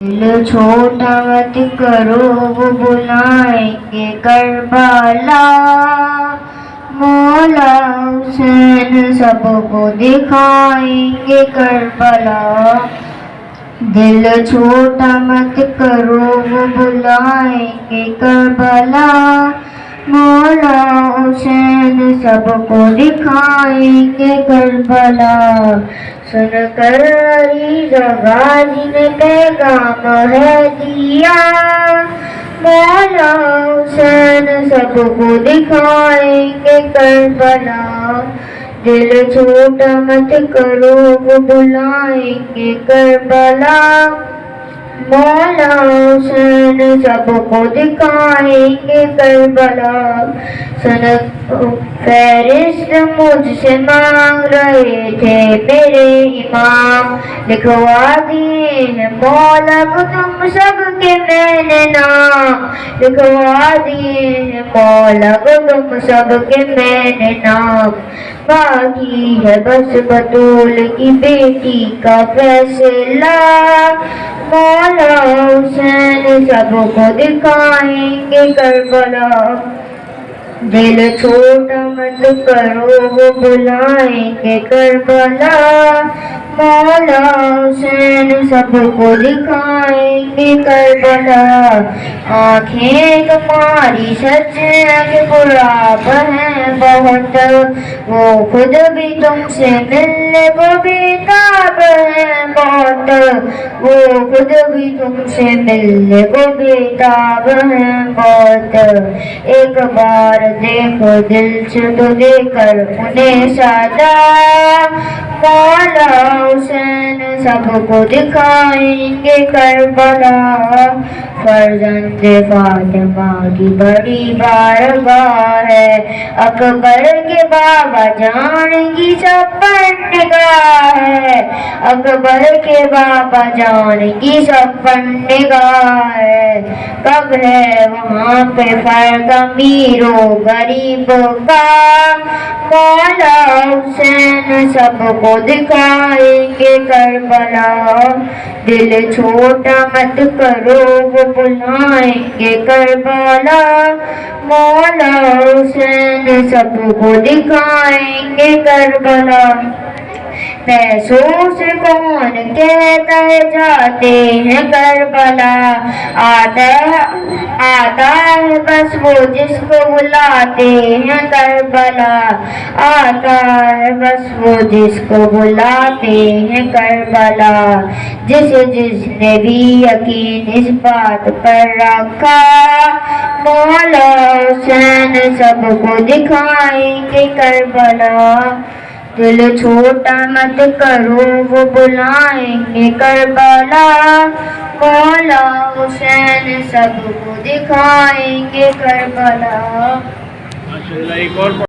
दिल छोटा मत करो वो बुलाएंगे करबला। मौला हुसैन सबको दिखाएंगे करबला। दिल छोटा मत करो वो बुलाएंगे करबला। मौला हुसैन सबको दिखाएंगे करबला। सुन कर गाजी ने पैगाम है दिया। मौला हुसैन सबको दिखाएंगे करबला। दिल छोटा मत करो वो बुलाएंगे करबला। मौला हुसैन सबको दिखाएंगे करबला। फहरिस्त मुझसे मांग रहे थे मेरे इमाम। लिखवा दिए हैं मौला को तुम सबके मैंने नाम। लिखवा दिए हैं मौला को तुम सबके मैंने नाम। बाकी है बस बतूल की बेटी का फैसला। मौला हुसैन सबको दिखाएंगे करबला। दिल छोटा मत करो वो बुलाएंगे करबला। मौला हुसैन सबको दिखाएंगे करबला। आंखें तुम्हारी सच के गुलाब हैं बहुत। वो खुद भी तुमसे मिलने को बेताब है बहुत। वो खुद भी तुमसे मिलने को बेताब है बहुत। एक बार देखो दिल से तो देकर उन्हें सादा। मौला हुसैन सबको दिखाएंगे करबला। फर्जंद फातिमा की बड़ी बारगाह है। अकबर के बाबा जान की छप्पन निगाह है। अकबर के बाबा जान की छप्पन निगाह है। कब है वहाँ पे फर्क अमीरों गरीबों का। मौला हुसैन सबको दिखाएंगे करबला। दिल छोटा मत करो वो बुलाएंगे करबला। मौला हुसैन सबको दिखाएंगे करबला। पैसों से कौन कहता है जाते हैं करबला। आता है बस वो जिसको बुलाते हैं करबला। आता है बस वो जिसको बुलाते हैं करबला। जिसने भी यकीन इस बात पर रखा। मौला हुसैन सबको दिखाएंगे करबला। दिल छोटा मत करो वो बुलाएंगे करबला। मौला हुसैन सबको दिखाएंगे करबला।